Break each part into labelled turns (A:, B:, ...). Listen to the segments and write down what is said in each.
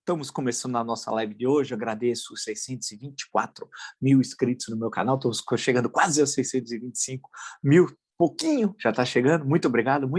A: Estamos começando a nossa live de hoje. Agradeço os 624 mil inscritos no meu canal. Estamos chegando quase a 625 mil. Pouquinho, já está chegando. Muito obrigado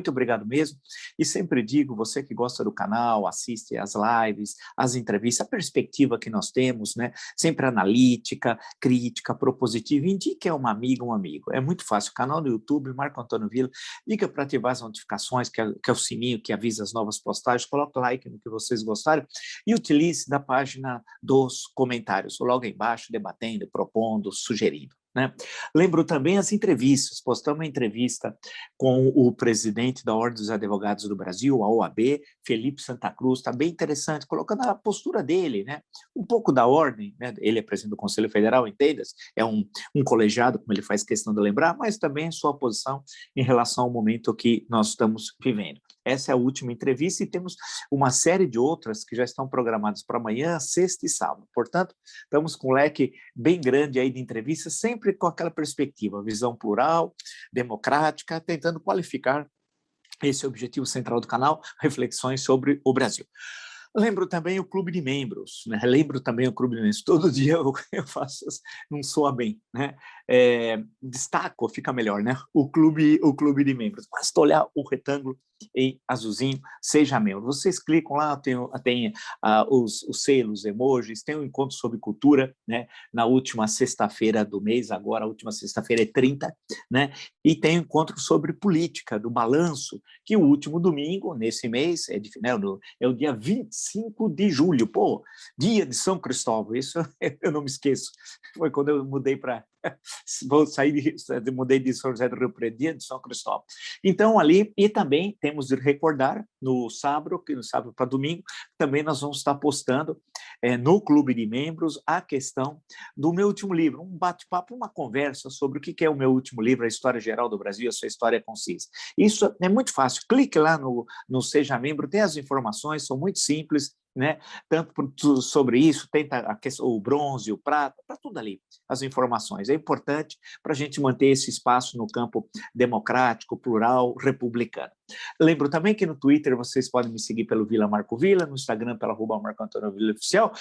A: mesmo. E sempre digo, você que gosta do canal, assiste às lives, às entrevistas, a perspectiva que nós temos, né? Sempre analítica, crítica, propositiva. Indique a uma amiga, um amigo. É muito fácil. Canal no YouTube, Marco Antônio Villa. Liga para ativar as notificações, que é o sininho que avisa as novas postagens. Coloque like no que vocês gostarem e utilize da página dos comentários, logo embaixo, debatendo, propondo, sugerindo. Né? Lembro também as entrevistas, postamos uma entrevista com o presidente da Ordem dos Advogados do Brasil, a OAB, Felipe Santa Cruz, está bem interessante, colocando a postura dele, né? Um pouco da ordem, né? Ele é presidente do Conselho Federal, entenda-se, é um colegiado, como ele faz questão de lembrar, mas também sua posição em relação ao momento que nós estamos vivendo. Essa é a última entrevista e temos uma série de outras que já estão programadas para amanhã, sexta e sábado. Portanto, estamos com um leque bem grande aí de entrevistas, sempre com aquela perspectiva, visão plural, democrática, tentando qualificar esse objetivo central do canal, reflexões sobre o Brasil. Lembro também o clube de membros, né? Todo dia eu faço, não soa bem, né? Destaco, fica melhor, né? O clube de membros. Basta olhar o retângulo em azulzinho, seja membro. Vocês clicam lá, tem os selos, emojis, tem um encontro sobre cultura, né? Na última sexta-feira do mês, agora a última sexta-feira é 30, né? E tem um encontro sobre política, do balanço, que o último domingo, nesse mês, é o dia 25 de julho, dia de São Cristóvão, isso eu não me esqueço, foi quando eu mudei para... mudei de São José do Rio Preto, dia de São Cristóvão. Então, ali, e também temos de recordar, no sábado para domingo, também nós vamos estar postando no Clube de Membros a questão do meu último livro, um bate-papo, uma conversa sobre o que é o meu último livro, a História Geral do Brasil, a sua história concisa. Isso é muito fácil, clique lá no Seja Membro, tem as informações, são muito simples, né? Tanto sobre isso, tem o bronze, o prata, está tudo ali, as informações. É importante para a gente manter esse espaço no campo democrático, plural, republicano. Lembro também que no Twitter vocês podem me seguir pelo Vila Marco Villa, no Instagram pelo @Marco Antônio Villa Oficial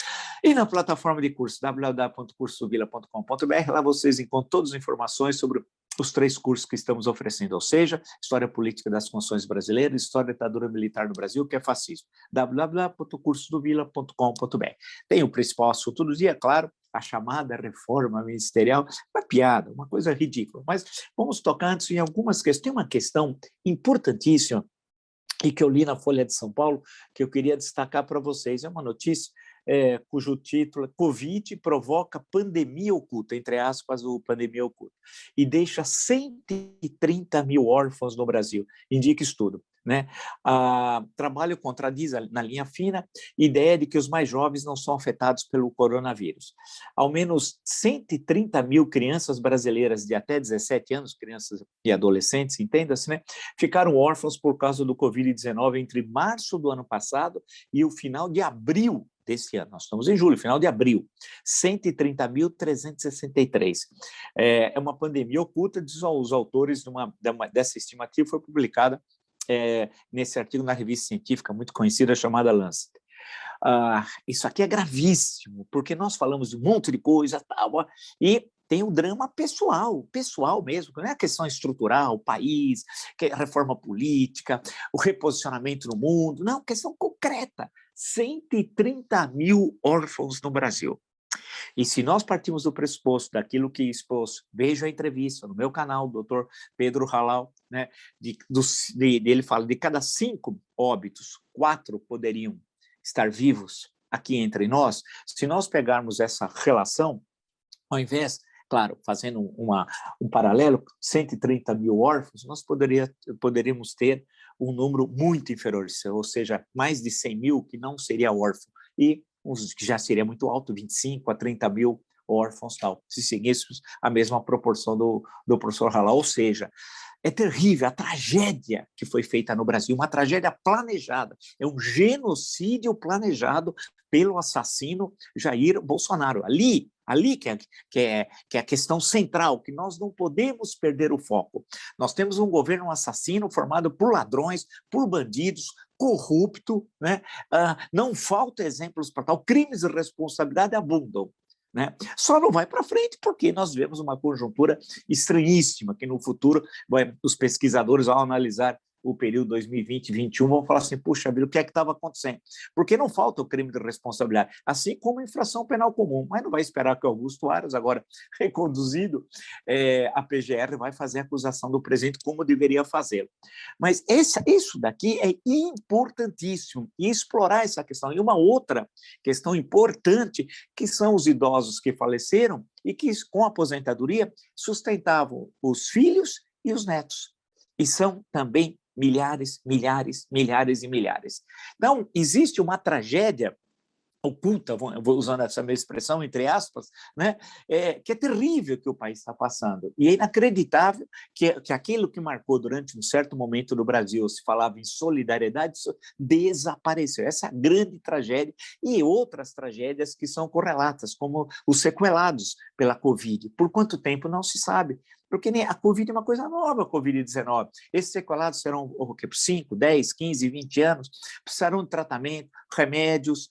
A: e na plataforma de curso www.cursovilla.com.br. Lá vocês encontram todas as informações sobre os 3 cursos que estamos oferecendo, ou seja, História Política das Constituições Brasileiras, História da Ditadura Militar no Brasil, que é fascismo, www.cursodovilla.com.br. Tem o principal assunto do dia, claro, a chamada reforma ministerial, uma piada, uma coisa ridícula, mas vamos tocar antes em algumas questões. Tem uma questão importantíssima e que eu li na Folha de São Paulo, que eu queria destacar para vocês. É uma notícia cujo título é Covid provoca pandemia oculta, entre aspas, o pandemia oculta, e deixa 130 mil órfãos no Brasil, indica estudo. Né? Trabalho contradiz na linha fina ideia de que os mais jovens não são afetados pelo coronavírus. Ao menos 130 mil crianças brasileiras de até 17 anos, crianças e adolescentes, entenda-se, né? Ficaram órfãos por causa do Covid-19 entre março do ano passado e o final de abril desse ano. Nós estamos em julho, final de abril. 130.363. É uma pandemia oculta, diz os autores dessa estimativa, foi publicada nesse artigo na revista científica muito conhecida chamada Lancet. Isso aqui é gravíssimo, porque nós falamos de um monte de coisa e tem o drama pessoal mesmo, não é a questão estrutural, o país, a reforma política, o reposicionamento no mundo, não, questão concreta, 130 mil órfãos no Brasil. E se nós partimos do pressuposto daquilo que expôs, veja a entrevista no meu canal, do Dr. Pedro Halal, né, ele fala de cada 5 óbitos, 4 poderiam estar vivos aqui entre nós. Se nós pegarmos essa relação, ao invés, claro, fazendo um paralelo, 130 mil órfãos, nós poderíamos ter um número muito inferior, ou seja, mais de 100 mil que não seria órfão, e que já seria muito alto, 25 a 30 mil órfãos, tal, se seguíssemos a mesma proporção do professor Halal, ou seja, é terrível a tragédia que foi feita no Brasil, uma tragédia planejada, é um genocídio planejado pelo assassino Jair Bolsonaro. Ali que é a questão central, que nós não podemos perder o foco. Nós temos um governo assassino formado por ladrões, por bandidos, corrupto, né? Não falta exemplos para tal, crimes de responsabilidade abundam. Né? Só não vai para frente porque nós vemos uma conjuntura estranhíssima, que no futuro os pesquisadores, ao analisar o período 2020-2021, vão falar assim, puxa vida, o que é que estava acontecendo? Porque não falta o crime de responsabilidade, assim como a infração penal comum, mas não vai esperar que o Augusto Aras, agora reconduzido, a PGR vai fazer a acusação do presidente como deveria fazê-lo. Mas isso daqui é importantíssimo, e explorar essa questão. E uma outra questão importante, que são os idosos que faleceram e que, com aposentadoria, sustentavam os filhos e os netos. E são também milhares, milhares, milhares e milhares. Então, existe uma tragédia oculta, vou usando essa mesma expressão, entre aspas, né? Que é terrível que o país está passando. E é inacreditável que aquilo que marcou durante um certo momento no Brasil, se falava em solidariedade, isso desapareceu. Essa é a grande tragédia, e outras tragédias que são correlatas, como os sequelados pela Covid. Por quanto tempo não se sabe, porque a Covid é uma coisa nova, a Covid-19. Esses sequelados serão por 5, 10, 15, 20 anos, precisarão de tratamento, remédios,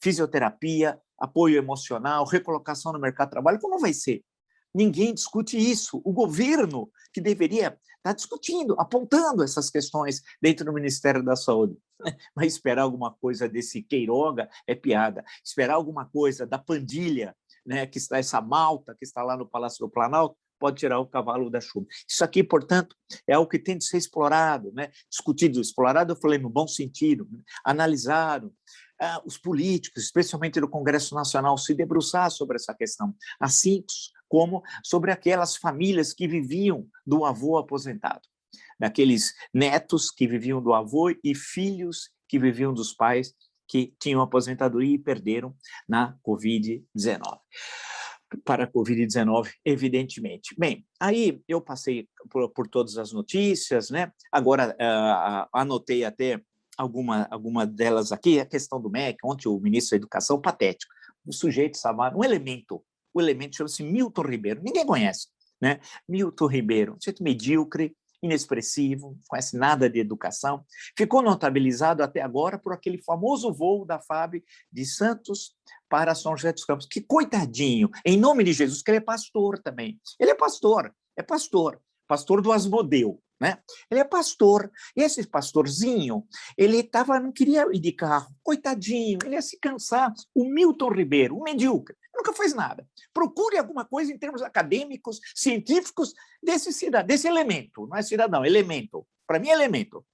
A: fisioterapia, apoio emocional, recolocação no mercado de trabalho. Como vai ser? Ninguém discute isso. O governo, que deveria estar discutindo, apontando essas questões dentro do Ministério da Saúde. Mas esperar alguma coisa desse Queiroga é piada. Esperar alguma coisa da pandilha, né, que está essa malta que está lá no Palácio do Planalto, pode tirar o cavalo da chuva. Isso aqui, portanto, é algo que tem de ser explorado, né? Discutido. Explorado, eu falei no bom sentido, né? Analisado. Os políticos, especialmente do Congresso Nacional, se debruçar sobre essa questão, assim como sobre aquelas famílias que viviam do avô aposentado, daqueles netos que viviam do avô e filhos que viviam dos pais que tinham aposentadoria e perderam na Covid-19. Para a Covid-19, evidentemente. Bem, aí eu passei por todas as notícias, né? Agora anotei até alguma delas aqui, a questão do MEC, ontem o ministro da Educação, patético, o sujeito estava, o elemento chama-se Milton Ribeiro, ninguém conhece, né? Milton Ribeiro, um sujeito medíocre, inexpressivo, não conhece nada de educação, ficou notabilizado até agora por aquele famoso voo da FAB de Santos para São José dos Campos. Que coitadinho, em nome de Jesus, que ele é pastor também. Ele é pastor do Asmodeu, né? Ele é pastor, e esse pastorzinho, ele não queria ir de carro, coitadinho, ele ia se cansar. O Milton Ribeiro, um medíocre, nunca fez nada. Procure alguma coisa em termos acadêmicos, científicos, desse elemento, não é cidadão, elemento. Para mim, é elemento.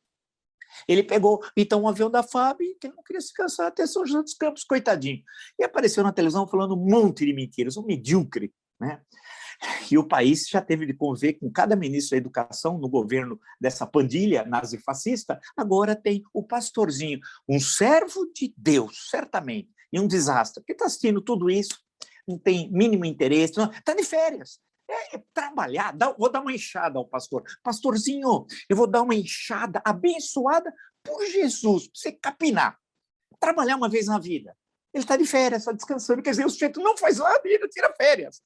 A: Ele pegou, então, um avião da FAB, que ele não queria se cansar até São José dos Campos, coitadinho. E apareceu na televisão falando um monte de mentiras, um medíocre, né? E o país já teve de conviver com cada ministro da educação no governo dessa pandilha nazifascista, agora tem o pastorzinho, um servo de Deus, certamente, e um desastre, porque está assistindo tudo isso, não tem mínimo interesse, está de férias. Trabalhar, vou dar uma enxada ao pastor. Pastorzinho, eu vou dar uma enxada abençoada por Jesus, para você capinar, trabalhar uma vez na vida. Ele está de férias, está descansando, quer dizer, o sujeito não faz nada e ele tira férias.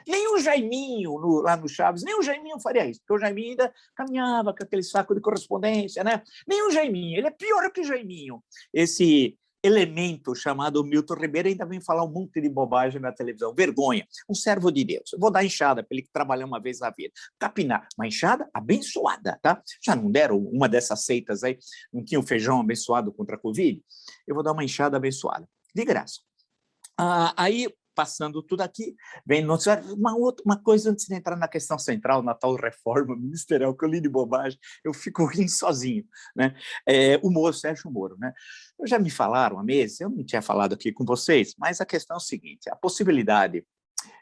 A: Nem o Jaiminho lá no Chaves, nem o Jaiminho faria isso, porque o Jaiminho ainda caminhava com aquele saco de correspondência, né? Nem o Jaiminho, ele é pior que o Jaiminho. Esse elemento chamado Milton Ribeiro ainda vem falar um monte de bobagem na televisão, vergonha, um servo de Deus. Eu vou dar enxada para ele trabalhar uma vez na vida, capinar, uma enxada abençoada, tá? Já não deram uma dessas seitas aí, não tinha o feijão abençoado contra a Covid? Eu vou dar uma enxada abençoada, de graça. Aí, passando tudo aqui, vem uma coisa antes de entrar na questão central, na tal reforma ministerial, que eu li de bobagem, eu fico rindo sozinho, né? O Sérgio Moro, né? Já me falaram há meses, eu não tinha falado aqui com vocês, mas a questão é o seguinte, a possibilidade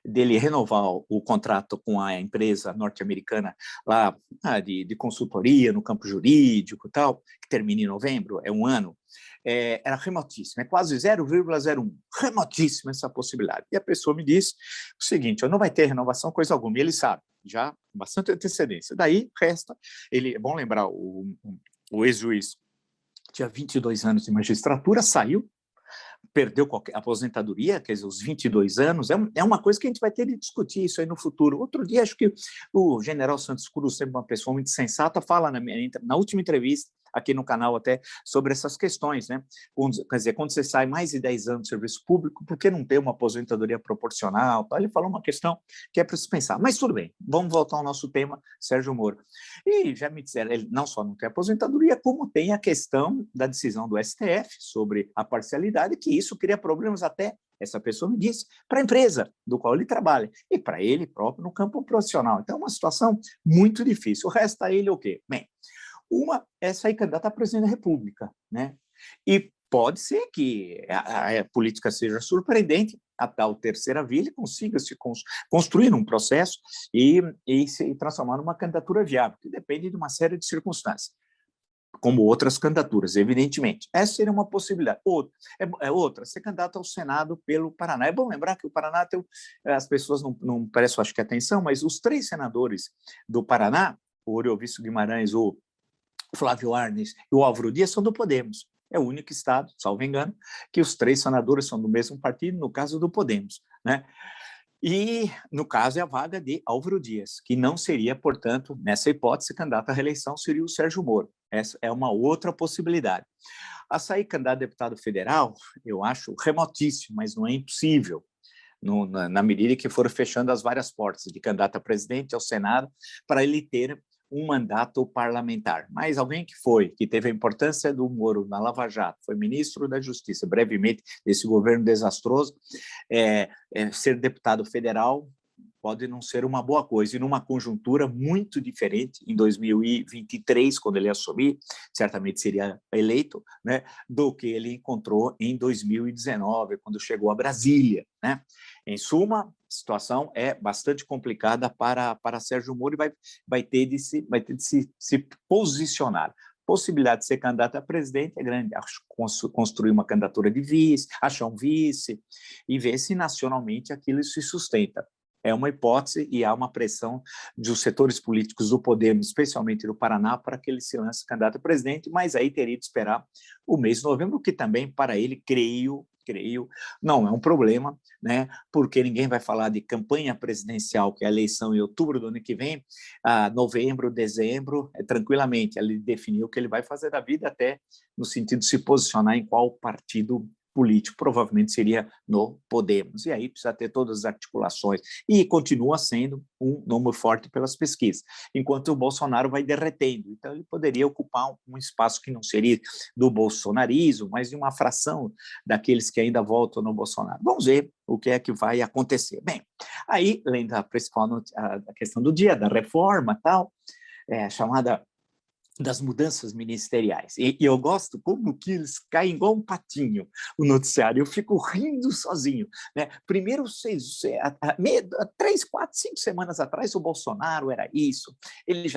A: dele renovar o contrato com a empresa norte-americana lá de consultoria no campo jurídico e tal, que termina em novembro, é um ano, era remotíssima, é quase 0,01, remotíssima essa possibilidade. E a pessoa me disse o seguinte, não vai ter renovação coisa alguma, e ele sabe, já com bastante antecedência. Daí resta, é bom lembrar, o ex-juiz tinha 22 anos de magistratura, saiu, perdeu qualquer aposentadoria, quer dizer, os 22 anos, é uma coisa que a gente vai ter de discutir isso aí no futuro. Outro dia, acho que o general Santos Cruz, sempre uma pessoa muito sensata, fala na última entrevista, aqui no canal até sobre essas questões, né? Quer dizer, quando você sai mais de 10 anos de serviço público, por que não ter uma aposentadoria proporcional? Ele falou uma questão que é para se pensar. Mas tudo bem, vamos voltar ao nosso tema, Sérgio Moro. E já me disseram, ele não só não tem aposentadoria, como tem a questão da decisão do STF sobre a parcialidade, que isso cria problemas até, essa pessoa me disse, para a empresa do qual ele trabalha e para ele próprio no campo profissional. Então, é uma situação muito difícil. O resto a ele o quê? Bem, uma é sair candidato a presidente da República, né? E pode ser que a política seja surpreendente, a tal terceira via ele consiga se construir num processo e se transformar numa candidatura viável, que depende de uma série de circunstâncias, como outras candidaturas, evidentemente. Essa seria uma possibilidade. Outra, ser candidato ao Senado pelo Paraná. É bom lembrar que o Paraná tem, as pessoas não prestam, acho que, atenção, mas os 3 senadores do Paraná, o Oriovisto Guimarães, o Flávio Arnes e o Álvaro Dias, são do Podemos. É o único estado, salvo engano, que os 3 senadores são do mesmo partido, no caso do Podemos, né? E, no caso, é a vaga de Álvaro Dias, que não seria, portanto, nessa hipótese, candidato à reeleição, seria o Sérgio Moro. Essa é uma outra possibilidade. A sair candidato a deputado federal, eu acho remotíssimo, mas não é impossível, na medida que foram fechando as várias portas, de candidato a presidente, ao Senado, para ele ter um mandato parlamentar. Mas alguém que teve a importância do Moro na Lava Jato, foi ministro da Justiça, brevemente, desse governo desastroso, ser deputado federal pode não ser uma boa coisa, e numa conjuntura muito diferente, em 2023, quando ele assumir, certamente seria eleito, né, do que ele encontrou em 2019, quando chegou a Brasília, né? Em suma, a situação é bastante complicada para Sérgio Moro e vai ter de se posicionar. Possibilidade de ser candidato a presidente é grande, construir uma candidatura de vice, achar um vice e ver se nacionalmente aquilo se sustenta. É uma hipótese e há uma pressão dos setores políticos do Podemos, especialmente do Paraná, para que ele se lance candidato a presidente, mas aí teria de esperar o mês de novembro, que também, para ele, creio, não é um problema, né? Porque ninguém vai falar de campanha presidencial, que é a eleição em outubro do ano que vem, novembro, dezembro, tranquilamente. Ele definiu o que ele vai fazer da vida, até no sentido de se posicionar em qual partido político, provavelmente seria no Podemos, e aí precisa ter todas as articulações, e continua sendo um nome forte pelas pesquisas, enquanto o Bolsonaro vai derretendo, então ele poderia ocupar um espaço que não seria do bolsonarismo, mas de uma fração daqueles que ainda votam no Bolsonaro. Vamos ver o que é que vai acontecer. Bem, aí, além da principal a questão do dia, da reforma tal, chamada das mudanças ministeriais. E eu gosto como que eles caem igual um patinho, o noticiário. Eu fico rindo sozinho, né? Primeiro, 3, 4, 5 semanas atrás, o Bolsonaro era isso, ele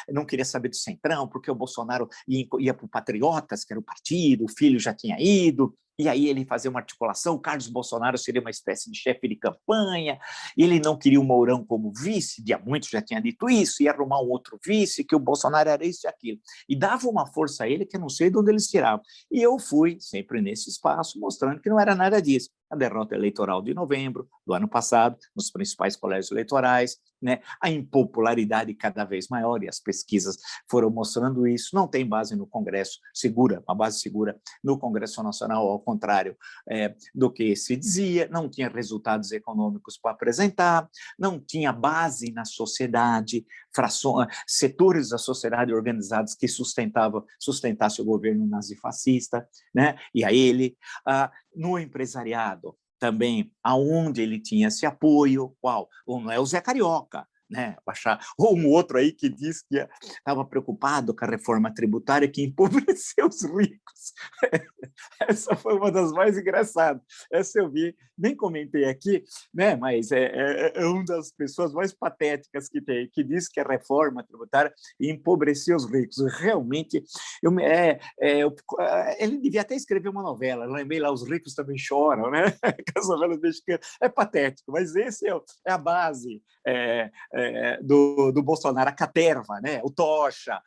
A: não queria saber do Centrão, porque o Bolsonaro ia para o Patriotas, que era o partido, o filho já tinha ido, e aí ele fazia uma articulação, o Carlos Bolsonaro seria uma espécie de chefe de campanha, ele não queria o Mourão como vice, dia muito já tinha dito isso, ia arrumar um outro vice, que o Bolsonaro era isso e aquilo, e dava uma força a ele que eu não sei de onde eles tiravam. E eu fui sempre nesse espaço, mostrando que não era nada disso. A derrota eleitoral de novembro do ano passado, nos principais colégios eleitorais, né? A impopularidade cada vez maior, e as pesquisas foram mostrando isso, não tem base no Congresso segura, uma base segura no Congresso Nacional, ao contrário do que se dizia, não tinha resultados econômicos para apresentar, não tinha base na sociedade, setores da sociedade organizados que sustentassem o governo nazifascista, né? E a ele, no empresariado, também, aonde ele tinha esse apoio, qual? Ou não é o Zé Carioca, né? Ou um outro aí que diz que estava preocupado com a reforma tributária que empobreceu os ricos. Essa foi uma das mais engraçadas. Essa eu vi, nem comentei aqui, né? Mas é uma das pessoas mais patéticas que tem, que diz que a reforma tributária empobreceu os ricos. Realmente, ele devia até escrever uma novela. Eu lembrei lá, Os Ricos Também Choram, né? As novelas mexicanas. É patético, mas esse é a base do Bolsonaro, a caterva, né? O Tocha,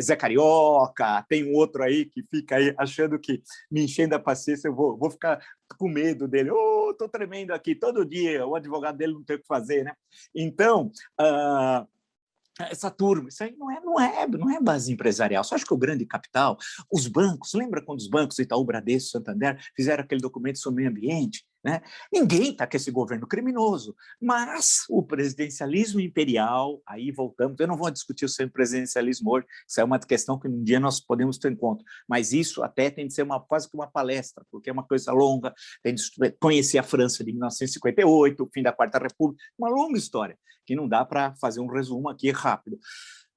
A: Zé Carioca, tem um outro aí que fica aí achando que me enchendo a paciência, eu vou ficar com medo dele. Estou tremendo aqui todo dia, o advogado dele não tem o que fazer, né? Então, essa turma, isso aí não é base empresarial. Só acho que o grande capital, os bancos, lembra quando os bancos, Itaú, Bradesco, Santander, fizeram aquele documento sobre o meio ambiente? Né? Ninguém está com esse governo criminoso, mas o presidencialismo imperial, aí voltamos, eu não vou discutir o presidencialismo hoje, isso é uma questão que um dia nós podemos ter em conta, mas isso até tem de ser quase que uma palestra, porque é uma coisa longa, tem de conhecer a França de 1958, o fim da Quarta República, uma longa história, que não dá para fazer um resumo aqui rápido.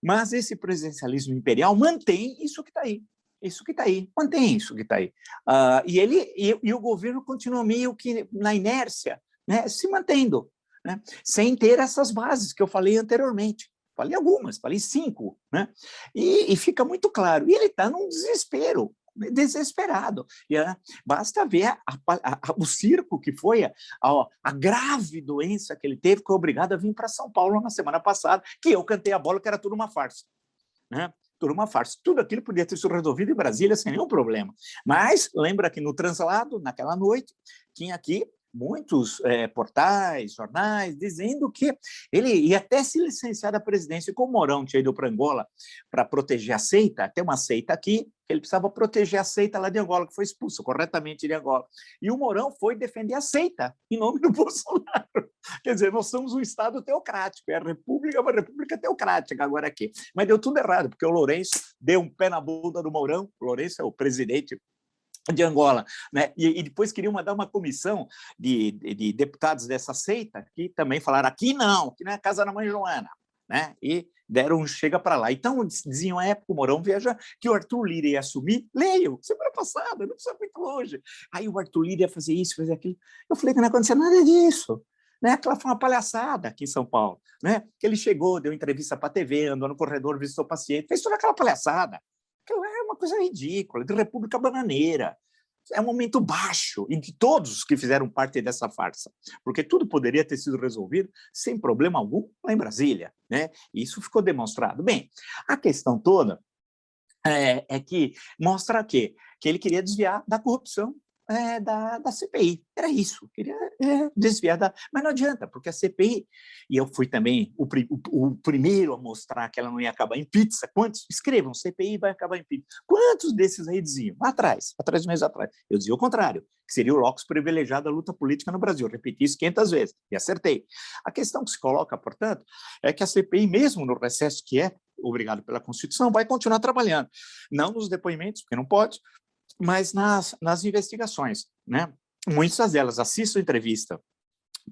A: Mas esse presidencialismo imperial mantém isso que está aí. Isso que está aí, mantém isso que está aí. E o governo continua meio que na inércia, né, se mantendo, né, sem ter essas bases que eu falei anteriormente. Falei algumas, falei 5, né? E fica muito claro. E ele está num desespero, desesperado. Basta ver o circo que foi, a grave doença que ele teve, que foi obrigado a vir para São Paulo na semana passada, que eu cantei a bola, que era tudo uma farsa. Né? Tudo uma farsa. Tudo aquilo podia ter sido resolvido em Brasília sem nenhum problema. Mas lembra que no translado, naquela noite, tinha aqui muitos portais, jornais, dizendo que ele ia até se licenciar da presidência. Como o Mourão tinha ido para Angola para proteger a seita, tem uma seita aqui, ele precisava proteger a seita lá de Angola, que foi expulsa corretamente de Angola. E o Mourão foi defender a seita em nome do Bolsonaro. Quer dizer, nós somos um Estado teocrático, é a República, uma república teocrática agora aqui. Mas deu tudo errado, porque o Lourenço deu um pé na bunda do Mourão, o Lourenço é o presidente de Angola, né? E depois queriam mandar uma comissão de deputados dessa seita que também falaram, aqui não é a casa da mãe Joana, né? E deram um chega para lá. Então, diziam à época, o Mourão veja que o Arthur Lira ia assumir, leio, semana passada, não precisa muito longe. Aí o Arthur Lira ia fazer isso, fazer aquilo. Eu falei que não ia acontecer nada disso. Né? Aquela foi uma palhaçada aqui em São Paulo. Né? Que ele chegou, deu entrevista para a TV, andou no corredor, visitou o paciente, fez toda aquela palhaçada. Aquilo é uma coisa ridícula, de República Bananeira. É um momento baixo em que todos que fizeram parte dessa farsa, porque tudo poderia ter sido resolvido sem problema algum lá em Brasília, né? E isso ficou demonstrado. Bem, a questão toda é que mostra que ele queria desviar da corrupção da CPI. Era isso, queria desviar da... Mas não adianta, porque a CPI, e eu fui também o primeiro a mostrar que ela não ia acabar em pizza. Quantos? Escrevam, CPI vai acabar em pizza. Quantos desses aí diziam? Lá atrás, há 3 meses atrás. Eu dizia o contrário, que seria o locus privilegiado da luta política no Brasil. Eu repeti isso 500 vezes e acertei. A questão que se coloca, portanto, é que a CPI, mesmo no recesso que é obrigado pela Constituição, vai continuar trabalhando. Não nos depoimentos, porque não pode, mas nas investigações, né? Muitas delas, assisto a entrevista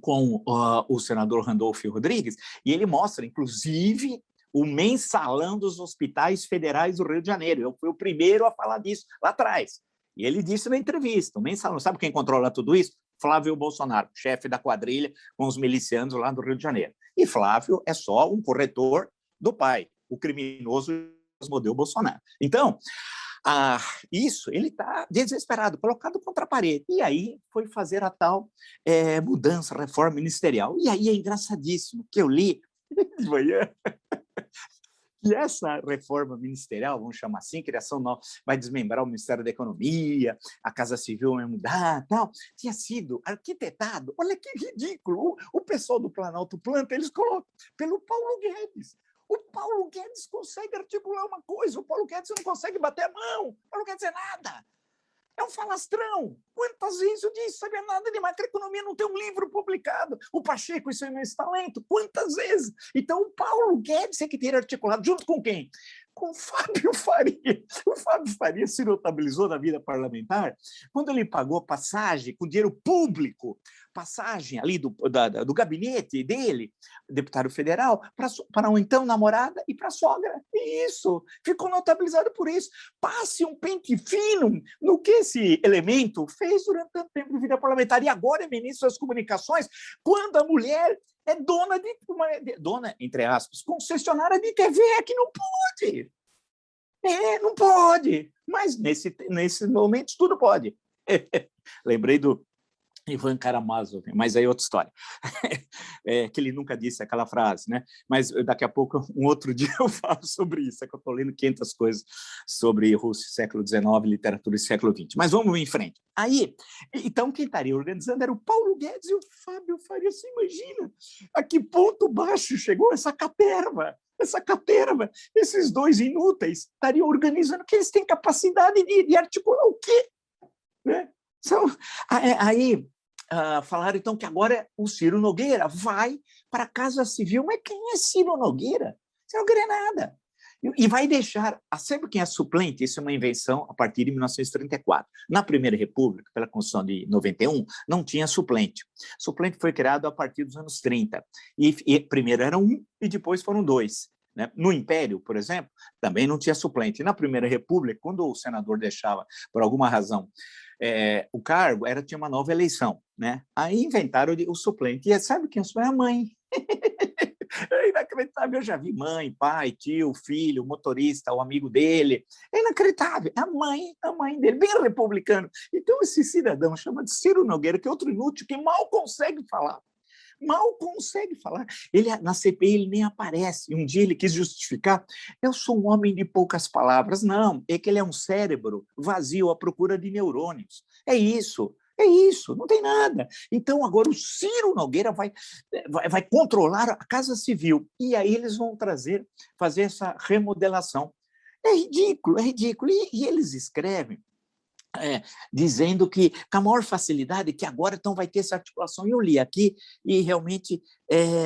A: com o senador Randolfo Rodrigues, e ele mostra, inclusive, o mensalão dos hospitais federais do Rio de Janeiro. Eu fui o primeiro a falar disso lá atrás. E ele disse na entrevista, o mensalão, sabe quem controla tudo isso? Flávio Bolsonaro, chefe da quadrilha com os milicianos lá do Rio de Janeiro. E Flávio é só um corretor do pai, o criminoso Asmodeu Bolsonaro. Então, isso, ele está desesperado, colocado contra a parede. E aí foi fazer a tal mudança, reforma ministerial. E aí é engraçadíssimo, que eu li de manhã, que essa reforma ministerial, vamos chamar assim, criação nova, vai desmembrar o Ministério da Economia, a Casa Civil vai mudar, tal, tinha sido arquitetado, olha que ridículo, o pessoal do Planalto Planta, eles colocam pelo Paulo Guedes. O Paulo Guedes consegue articular uma coisa, o Paulo Guedes não consegue bater a mão, o Paulo Guedes é nada. É um falastrão. Quantas vezes eu disse, sabia nada de macroeconomia, não tem um livro publicado. O Pacheco, isso é imenso talento. Quantas vezes? Então, o Paulo Guedes é que teria articulado, junto com quem? Com o Fábio Faria. O Fábio Faria se notabilizou na vida parlamentar quando ele pagou passagem com dinheiro público, passagem ali do gabinete dele, deputado federal, para uma então namorada e para a sogra. Isso, ficou notabilizado por isso. Passe um pente fino no que esse elemento fez durante tanto tempo de vida parlamentar. E agora é ministro das Comunicações, quando a mulher é dona, entre aspas, concessionária de TV, que não pode. Não pode. Mas nesse momento tudo pode. Lembrei do Ivan Karamazov, mas aí é outra história. Que ele nunca disse aquela frase, né? Mas daqui a pouco, um outro dia, eu falo sobre isso, é que eu estou lendo 500 coisas sobre Rússia, século XIX, literatura e século XX. Mas vamos em frente. Aí, então, quem estaria organizando era o Paulo Guedes e o Fábio Faria. Você imagina a que ponto baixo chegou essa caterva, essa carteira, esses dois inúteis estariam organizando, que eles têm capacidade de articular o quê? Né? Aí falaram, então, que agora o Ciro Nogueira vai para a Casa Civil. Mas quem é Ciro Nogueira? Ciro Nogueira é nada. E vai deixar, sabe quem é suplente? Isso é uma invenção a partir de 1934. Na Primeira República, pela Constituição de 91, não tinha suplente. Suplente foi criado a partir dos anos 30. E primeiro era um e depois foram dois. Né? No Império, por exemplo, também não tinha suplente. E na Primeira República, quando o senador deixava, por alguma razão, o cargo, tinha uma nova eleição. Né? Aí inventaram o suplente. E sabe quem é a mãe? É inacreditável. Eu já vi mãe, pai, tio, filho, motorista, o amigo dele. É inacreditável. A mãe dele, bem republicano. Então, esse cidadão chama de Ciro Nogueira, que é outro inútil, que mal consegue falar. Mal consegue falar. Ele, na CPI, ele nem aparece. Um dia ele quis justificar: eu sou um homem de poucas palavras. Não, é que ele é um cérebro vazio à procura de neurônios. É isso, não tem nada. Então, agora o Ciro Nogueira vai controlar a Casa Civil. E aí eles vão fazer essa remodelação. É ridículo, é ridículo. E eles escrevem dizendo que com a maior facilidade, que agora então vai ter essa articulação. Eu li aqui e realmente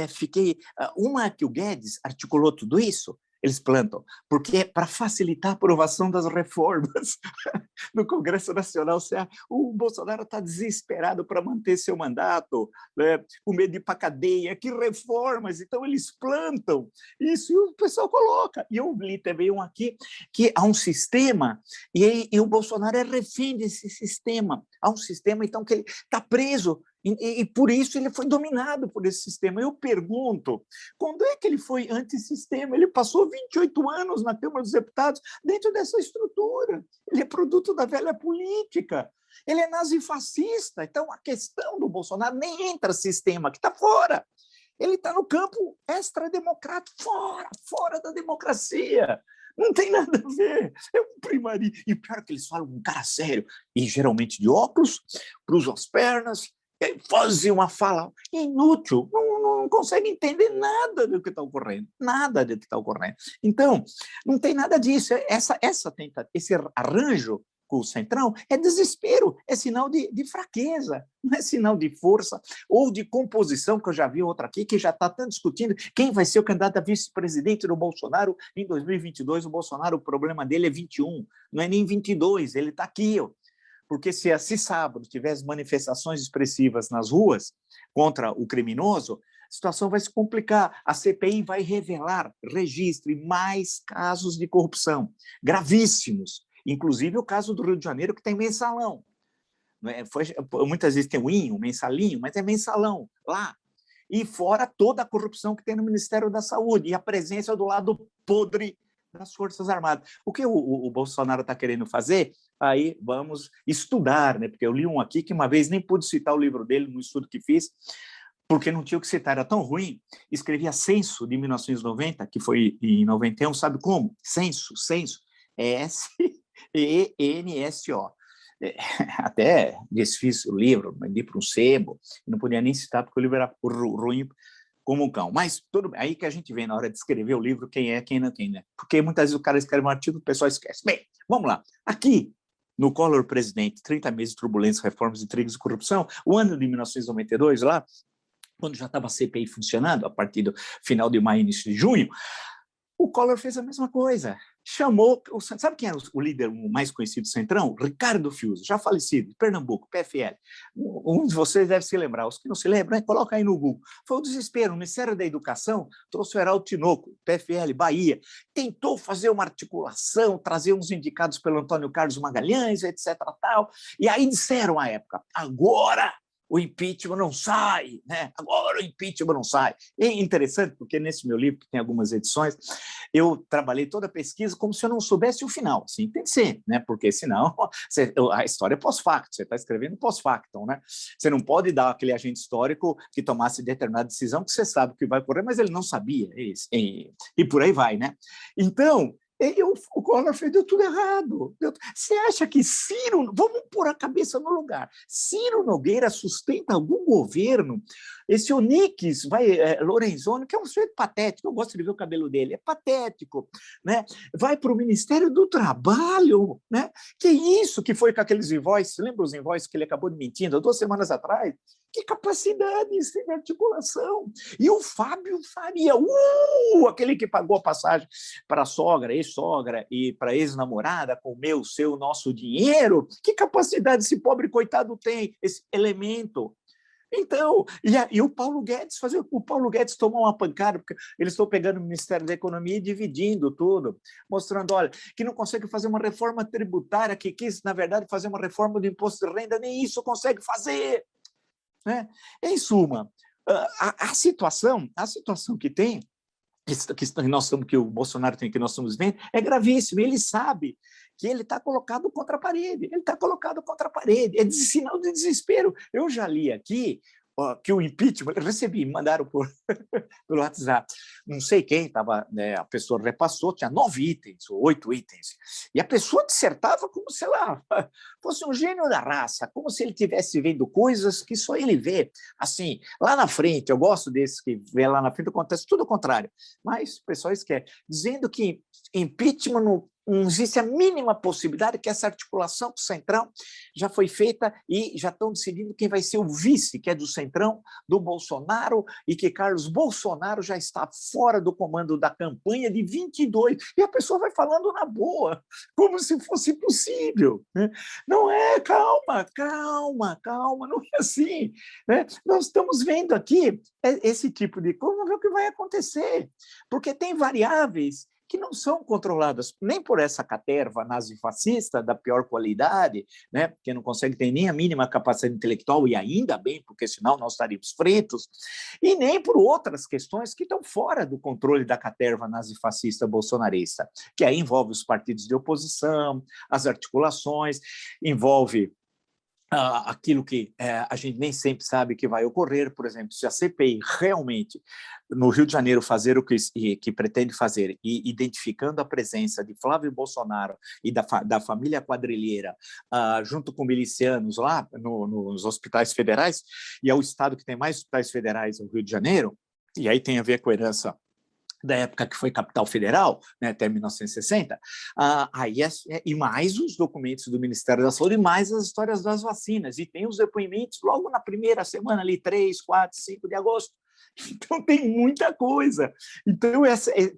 A: fiquei... Uma que o Guedes articulou tudo isso, eles plantam, porque é para facilitar a aprovação das reformas no Congresso Nacional. O Bolsonaro está desesperado para manter seu mandato, né? Com medo de ir para a cadeia, que reformas? Então eles plantam isso e o pessoal coloca. E eu li também um aqui, que há um sistema, e o Bolsonaro é refém desse sistema. Há um sistema, então, que ele está preso, e por isso ele foi dominado por esse sistema. Eu pergunto, quando é que ele foi antissistema? Ele passou 28 anos na Câmara dos Deputados dentro dessa estrutura. Ele é produto da velha política. Ele é nazifascista. Então, a questão do Bolsonaro nem entra sistema, que está fora. Ele está no campo extrademocrático, fora da democracia. Não tem nada a ver. É um primarismo. E pior que eles falam um cara sério, e geralmente de óculos, cruzam as pernas, fazem uma fala inútil, não consegue entender nada do que está ocorrendo, nada do que está ocorrendo. Então, não tem nada disso. Esse arranjo com o Centrão é desespero, é sinal de fraqueza, não é sinal de força ou de composição, que eu já vi outra aqui, que já está tanto discutindo quem vai ser o candidato a vice-presidente do Bolsonaro em 2022. O Bolsonaro, o problema dele é 21, não é nem 22, ele está aqui, ó. Porque se sábado tivesse manifestações expressivas nas ruas contra o criminoso, a situação vai se complicar. A CPI vai revelar, registre mais casos de corrupção gravíssimos, inclusive o caso do Rio de Janeiro, que tem mensalão. Muitas vezes tem um mensalinho, mas é mensalão lá. E fora toda a corrupção que tem no Ministério da Saúde e a presença do lado podre das Forças Armadas. O que o Bolsonaro está querendo fazer? Aí vamos estudar, né? Porque eu li um aqui que uma vez nem pude citar o livro dele no estudo que fiz, porque não tinha o que citar, era tão ruim. Escrevia Censo, de 1990, que foi em 91, sabe como? Censo, S-E-N-S-O. Até desfiz o livro, mandei para um sebo, não podia nem citar, porque o livro era ruim como um cão. Mas tudo bem, aí que a gente vê na hora de escrever o livro quem é, quem não, quem não é. Porque muitas vezes o cara escreve um artigo e o pessoal esquece. Bem, vamos lá. Aqui, no Collor Presidente, 30 meses de turbulência, reformas, intrigas e corrupção, o ano de 1992, lá, quando já estava a CPI funcionando, a partir do final de maio, início de junho, o Collor fez a mesma coisa. Chamou, sabe quem era o líder mais conhecido do Centrão? Ricardo Fiuza, já falecido, de Pernambuco, PFL. Um de vocês deve se lembrar, os que não se lembram, coloca aí no Google. Foi o desespero, o Ministério da Educação trouxe o Heraldo Tinoco, PFL, Bahia, tentou fazer uma articulação, trazer uns indicados pelo Antônio Carlos Magalhães, etc. Tal. E aí disseram à época, agora o impeachment não sai, né? Agora o impeachment não sai. É interessante, porque nesse meu livro, que tem algumas edições, eu trabalhei toda a pesquisa como se eu não soubesse o final. Assim tem que ser, né? Porque senão a história é pós-facto, você está escrevendo pós-factum, né? Você não pode dar aquele agente histórico que tomasse determinada decisão que você sabe que vai ocorrer, mas ele não sabia, e por aí vai, né? Então, O Collor fez, deu tudo errado. Você acha que Ciro... Vamos pôr a cabeça no lugar. Ciro Nogueira sustenta algum governo? Esse Onix Lorenzoni, que é um sujeito patético, eu gosto de ver o cabelo dele, é patético, né? Vai para o Ministério do Trabalho, né? Que isso que foi com aqueles invoices, lembra os invoices que ele acabou de mentindo há 2 semanas atrás? Que capacidade isso de articulação! E o Fábio Faria, aquele que pagou a passagem para a sogra, ex-sogra e para a ex-namorada com o meu, seu, nosso dinheiro, que capacidade esse pobre coitado tem, esse elemento? Então, e o Paulo Guedes o Paulo Guedes tomou uma pancada, porque eles estão pegando o Ministério da Economia e dividindo tudo, mostrando, olha, que não consegue fazer uma reforma tributária, que quis, na verdade, fazer uma reforma do imposto de renda, nem isso consegue fazer. Né? Em suma, a situação que tem, que o Bolsonaro tem, que nós estamos vendo, é gravíssimo. Ele sabe que ele está colocado contra a parede, é sinal de desespero. Eu já li aqui que o impeachment, eu recebi, mandaram pelo WhatsApp, não sei quem, né, a pessoa repassou, tinha 9 itens, ou 8 itens, e a pessoa dissertava como se ela fosse um gênio da raça, como se ele estivesse vendo coisas que só ele vê, assim, lá na frente. Eu gosto desses que vê lá na frente, acontece tudo o contrário, mas o pessoal esquece, dizendo que impeachment não existe a mínima possibilidade, que essa articulação com o Centrão já foi feita e já estão decidindo quem vai ser o vice, que é do Centrão, do Bolsonaro, e que Carlos Bolsonaro já está fora do comando da campanha de 22. E a pessoa vai falando na boa, como se fosse possível. Né? Não é, calma, não é assim. Né? Nós estamos vendo aqui esse tipo de coisa, vamos ver o que vai acontecer, porque tem variáveis que não são controladas nem por essa caterva nazifascista da pior qualidade, né, que não consegue ter nem a mínima capacidade intelectual, e ainda bem, porque senão nós estaríamos fritos, e nem por outras questões que estão fora do controle da caterva nazifascista bolsonarista, que aí envolve os partidos de oposição, as articulações, envolve aquilo que a gente nem sempre sabe que vai ocorrer. Por exemplo, se a CPI realmente, no Rio de Janeiro, fazer o que pretende fazer, e identificando a presença de Flávio Bolsonaro e da família quadrilheira, junto com milicianos lá nos hospitais federais, e é o estado que tem mais hospitais federais, o Rio de Janeiro, e aí tem a ver com a herança da época que foi capital federal, né, até 1960, e mais os documentos do Ministério da Saúde, e mais as histórias das vacinas, e tem os depoimentos logo na primeira semana, ali, 3, 4, 5 de agosto. Então, tem muita coisa. Então,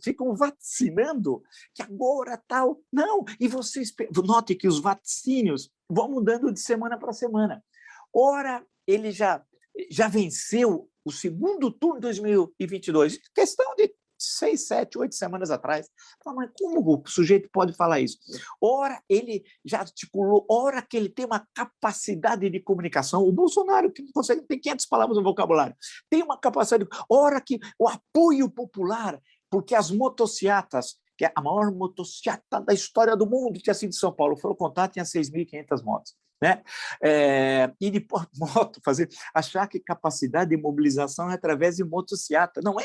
A: ficam vacinando que agora tal... Não, e vocês... Note que os vaticínios vão mudando de semana para semana. Ora, ele já venceu o segundo turno de 2022. Questão de 6, 7, 8 semanas atrás. Mas como o sujeito pode falar isso? Ora, ele já articulou, ora que ele tem uma capacidade de comunicação. O Bolsonaro, que não consegue, tem 500 palavras no vocabulário, tem uma capacidade, ora que o apoio popular, porque as motocicletas, que é a maior motocicleta da história do mundo, tinha sido de São Paulo, foram contar, tinha 6.500 motos. Né? E de moto, achar que capacidade de mobilização é através de motocicleta. Não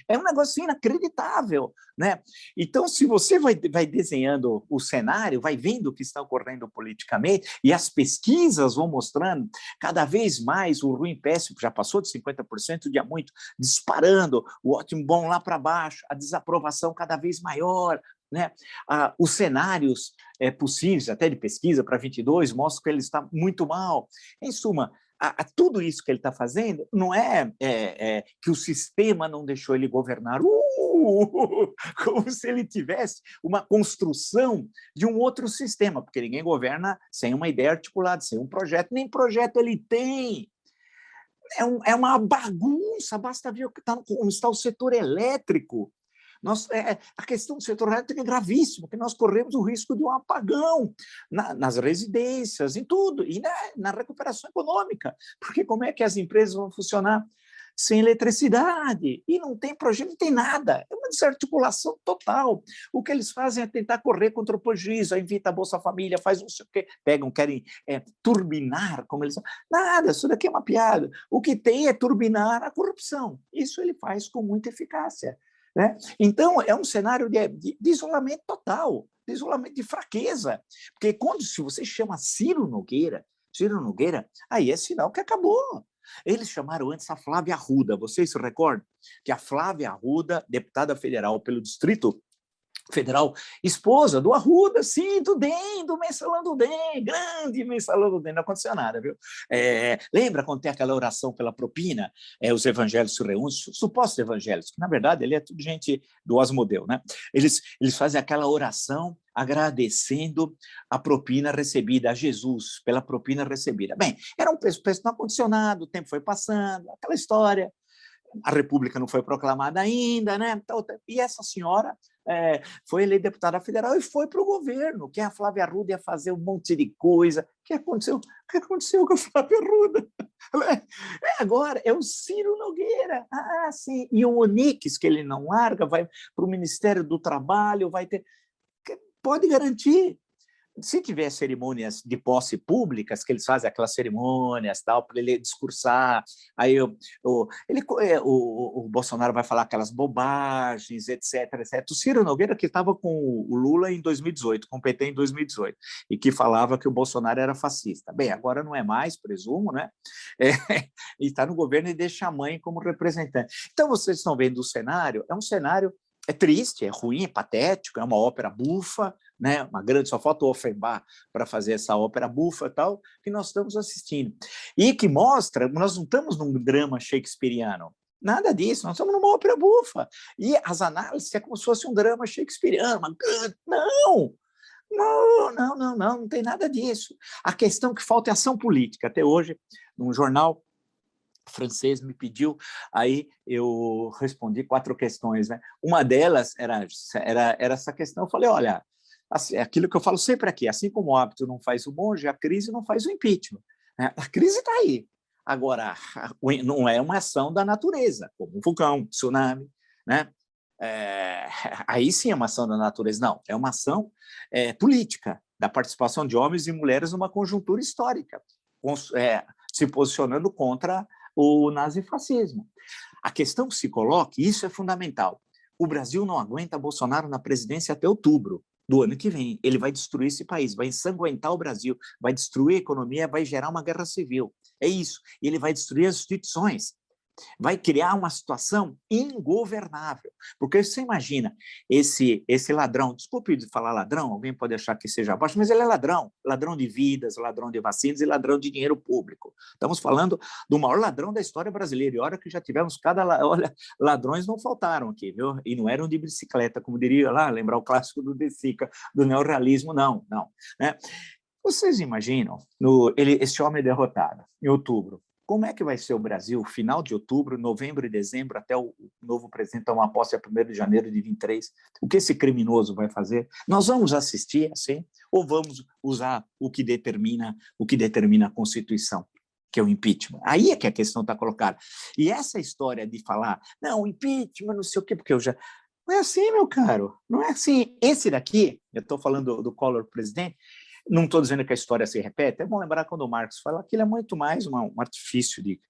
A: é um negócio inacreditável. Né? Então, se você vai desenhando o cenário, vai vendo o que está ocorrendo politicamente, e as pesquisas vão mostrando cada vez mais o ruim péssimo, já passou de 50%, dia muito, disparando, o ótimo bom lá para baixo, a desaprovação cada vez maior. Né? Os cenários possíveis, até de pesquisa para 22, mostram que ele está muito mal. Em suma, tudo isso que ele está fazendo não é que o sistema não deixou ele governar, como se ele tivesse uma construção de um outro sistema, porque ninguém governa sem uma ideia articulada, sem um projeto, nem projeto ele tem. É uma bagunça, basta ver como está o setor elétrico. A questão do setor elétrico é gravíssima, porque nós corremos o risco de um apagão nas residências, em tudo, e na recuperação econômica, porque como é que as empresas vão funcionar sem eletricidade? E não tem projeto, não tem nada, é uma desarticulação total. O que eles fazem é tentar correr contra o prejuízo, invita a Bolsa Família, faz não sei o quê, querem turbinar, como eles falam. Nada, isso daqui é uma piada. O que tem é turbinar a corrupção. Isso ele faz com muita eficácia. né? Então, é um cenário de isolamento total, de isolamento, de fraqueza. Porque se você chama Ciro Nogueira, aí é sinal que acabou. Eles chamaram antes a Flávia Arruda, vocês se recordam? Que a Flávia Arruda, deputada federal pelo Distrito Federal, esposa do Arruda, sim, do DEM, do Mensalão do DEM, grande Mensalão do DEM, não aconteceu nada, viu? Lembra quando tem aquela oração pela propina, os evangélicos se reúnem, supostos evangélicos, que na verdade ele é tudo gente do Asmodeu, né? Eles fazem aquela oração agradecendo a propina recebida, a Jesus pela propina recebida. Bem, era um preço não aconteceu nada, o tempo foi passando, aquela história, a República não foi proclamada ainda, né? E essa senhora foi eleita deputada federal e foi para o governo, que a Flávia Arruda ia fazer um monte de coisa. O que aconteceu? O que aconteceu com a Flávia Arruda? Agora é o Ciro Nogueira. Ah, sim. E o Onix, que ele não larga, vai para o Ministério do Trabalho, vai ter... Pode garantir. Se tiver cerimônias de posse públicas, que eles fazem aquelas cerimônias tal para ele discursar, aí o Bolsonaro vai falar aquelas bobagens, etc, etc. O Ciro Nogueira, que estava com o Lula em 2018, com o PT em 2018, e que falava que o Bolsonaro era fascista. Bem, agora não é mais, presumo, né? E está no governo e deixa a mãe como representante. Então, vocês estão vendo o cenário, é um cenário triste, é ruim, é patético, é uma ópera bufa, né? Só falta o Offenbach para fazer essa ópera bufa tal, que nós estamos assistindo. E que mostra, nós não estamos num drama shakespeariano, nada disso, nós estamos numa ópera bufa. E as análises é como se fosse um drama shakespeariano, não tem nada disso. A questão que falta é ação política. Até hoje, num jornal francês me pediu, aí eu respondi 4 questões, né? Uma delas era essa questão, eu falei, olha, assim, aquilo que eu falo sempre aqui, assim como o hábito não faz o monge, a crise não faz o impeachment. Né? A crise está aí. Agora, não é uma ação da natureza, como um vulcão, tsunami, né? Aí sim é uma ação da natureza. Não, é uma ação política, da participação de homens e mulheres numa conjuntura histórica, se posicionando contra o nazifascismo. A questão que se coloca, e isso é fundamental, o Brasil não aguenta Bolsonaro na presidência até outubro do ano que vem. Ele vai destruir esse país, vai ensanguentar o Brasil, vai destruir a economia, vai gerar uma guerra civil. É isso. Ele vai destruir as instituições. Vai criar uma situação ingovernável. Porque você imagina, esse ladrão, desculpe de falar ladrão, alguém pode achar que seja baixo, mas ele é ladrão de vidas, ladrão de vacinas e ladrão de dinheiro público. Estamos falando do maior ladrão da história brasileira, e olha que já tivemos olha, ladrões não faltaram aqui, viu? E não eram de bicicleta, como diria lá, lembrar o clássico do De Sica, do neorrealismo, não. Né? Vocês imaginam, esse homem derrotado, em outubro, como é que vai ser o Brasil, final de outubro, novembro e dezembro, até o novo presidente tomar posse a 1º de janeiro de 23? O que esse criminoso vai fazer? Nós vamos assistir assim, ou vamos usar o que determina a Constituição, que é o impeachment? Aí é que a questão está colocada. E essa história de falar, não, impeachment, não sei o quê, porque eu já... Não é assim, meu caro, não é assim. Esse daqui, eu estou falando do Collor presidente, não estou dizendo que a história se repete, é bom lembrar quando o Marx fala que ele é muito mais um artifício de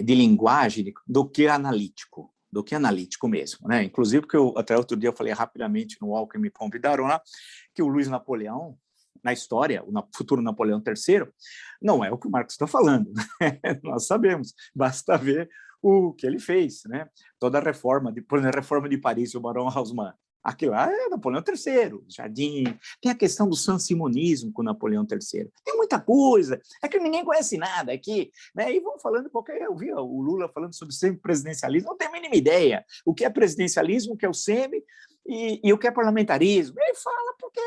A: linguagem do que analítico mesmo. Né? Inclusive, porque até outro dia eu falei rapidamente no UOL que me convidaram lá, que o Luiz Napoleão, na história, o futuro Napoleão III, não é o que o Marx está falando. Né? Nós sabemos, basta ver o que ele fez. Né? Toda a reforma, depois da reforma de Paris, o Barão Haussmann, aquilo lá é Napoleão III, Jardim. Tem a questão do sansimonismo com Napoleão III. Tem muita coisa. É que ninguém conhece nada aqui. Né? E vão falando qualquer... Eu vi o Lula falando sobre semipresidencialismo, não tem a mínima ideia. O que é presidencialismo, o que é o semi e o que é parlamentarismo. Ele fala porque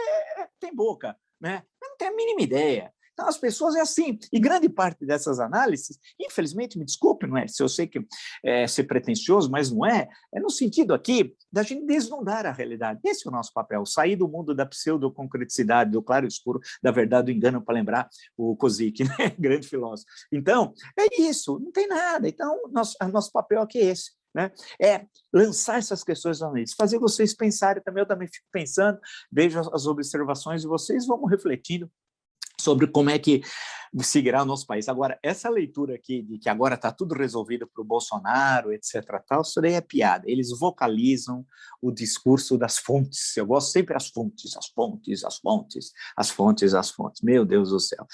A: tem boca. Né? Não tem a mínima ideia. Então, as pessoas é assim. E grande parte dessas análises, infelizmente, me desculpe, não é? Se eu sei que é ser pretensioso, mas não é. É no sentido aqui da gente desnudar a realidade. Esse é o nosso papel, sair do mundo da pseudoconcreticidade, do claro e escuro, da verdade do engano, para lembrar o Kozik, né? Grande filósofo. Então, é isso, não tem nada. Então, nosso papel aqui é esse. Né? É lançar essas questões na mente, fazer vocês pensarem também. Eu também fico pensando, vejo as observações de vocês, vamos refletindo sobre como é que seguirá o nosso país. Agora, essa leitura aqui de que agora está tudo resolvido para o Bolsonaro, etc., tal, isso daí é piada. Eles vocalizam o discurso das fontes. Eu gosto sempre das fontes, as fontes, as fontes, as fontes, as fontes. Meu Deus do céu.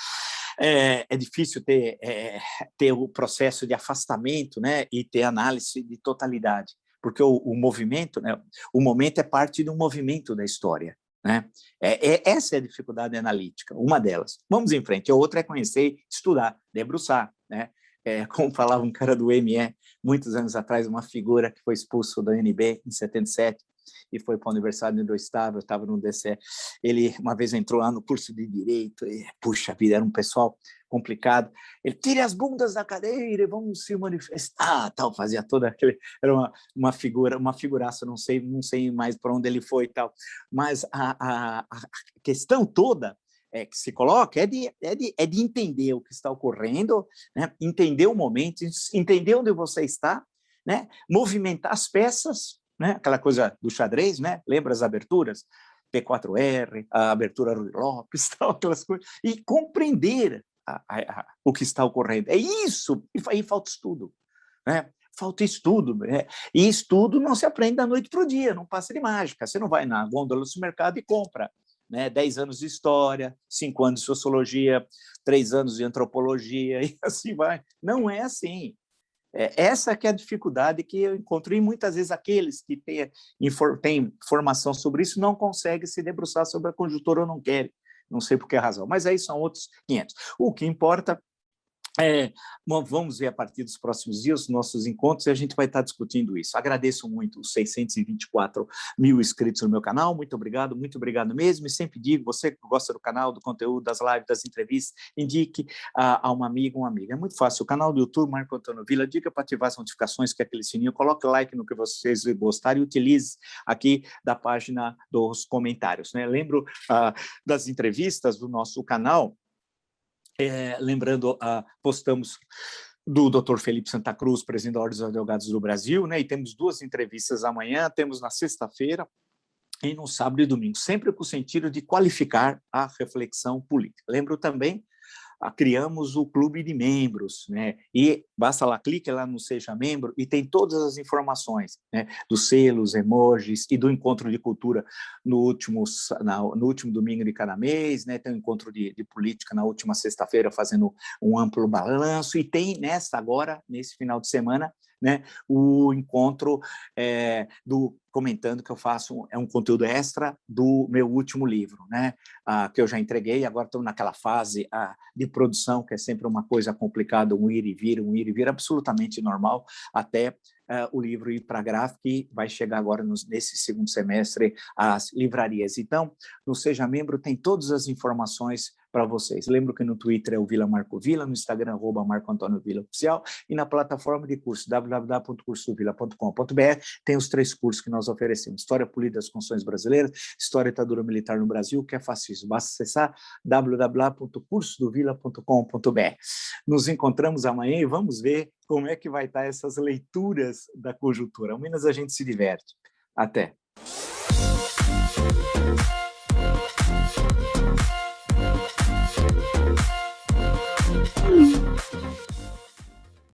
A: É difícil ter o processo de afastamento, né, e ter análise de totalidade, porque o movimento, né, o momento é parte de um movimento da história. Né? Essa é a dificuldade analítica, uma delas. Vamos em frente. A outra é conhecer, estudar, debruçar. Né? Como falava um cara do ME, muitos anos atrás, uma figura que foi expulso da UNB em 77 e foi para a universidade onde eu estava no DCE. Ele uma vez entrou lá no curso de Direito, e, puxa vida, era um pessoal complicado. Ele, tire as bundas da cadeira e vamos se manifestar, tal, fazia toda aquele... Era uma figuraça, não sei mais para onde ele foi e tal. Mas a questão toda que se coloca é de entender o que está ocorrendo, né? Entender o momento, entender onde você está, né? Movimentar as peças, né? Aquela coisa do xadrez, né? Lembra as aberturas? P4R, a abertura Rui Lopes, tal, aquelas coisas, e compreender o que está ocorrendo. É isso, e aí falta estudo. Né? Falta estudo, né? E estudo não se aprende da noite para o dia, não passa de mágica. Você não vai na gôndola do supermercado e compra. Né? 10 anos de história, 5 anos de sociologia, 3 anos de antropologia, e assim vai. Não é assim. Essa que é a dificuldade que eu encontro, e muitas vezes aqueles que têm formação sobre isso não conseguem se debruçar sobre a conjuntura ou não querem, não sei por que razão, mas aí são outros 500. O que importa vamos ver a partir dos próximos dias os nossos encontros e a gente vai estar discutindo isso. Agradeço muito os 624 mil inscritos no meu canal, muito obrigado mesmo, e sempre digo, você que gosta do canal, do conteúdo, das lives, das entrevistas, indique a uma amiga, um amigo. É muito fácil, o canal do YouTube, Marco Antônio Villa, diga para ativar as notificações, que é aquele sininho, coloque like no que vocês gostarem e utilize aqui da página dos comentários. Né? Lembro das entrevistas do nosso canal, lembrando, postamos do Dr. Felipe Santa Cruz, presidente da Ordem dos Advogados do Brasil, né? E temos 2 entrevistas amanhã, temos na sexta-feira e no sábado e domingo, sempre com o sentido de qualificar a reflexão política. Lembro também, criamos o clube de membros, né? E basta lá, clique lá no Seja Membro e tem todas as informações, né? Dos selos, emojis e do encontro de cultura no último domingo de cada mês, né? Tem um encontro de política na última sexta-feira fazendo um amplo balanço e tem nesse final de semana, né? O encontro comentando que eu faço, um conteúdo extra do meu último livro, né? Que eu já entreguei, agora estou naquela fase de produção, que é sempre uma coisa complicada, um ir e vir absolutamente normal, até o livro ir para a gráfica e vai chegar agora nesse segundo semestre às livrarias. Então, no Seja Membro tem todas as informações para vocês. Lembro que no Twitter é o Vila Marco Villa, no Instagram @Marco Antônio Villa Oficial e na plataforma de curso www.cursodovilla.com.br tem os 3 cursos que nós oferecemos: História Política das Constituições Brasileiras, História da Ditadura Militar no Brasil, que é fascismo. Basta acessar www.cursodovilla.com.br. Nos encontramos amanhã e vamos ver como é que vai estar essas leituras da conjuntura. Ao menos a gente se diverte. Até.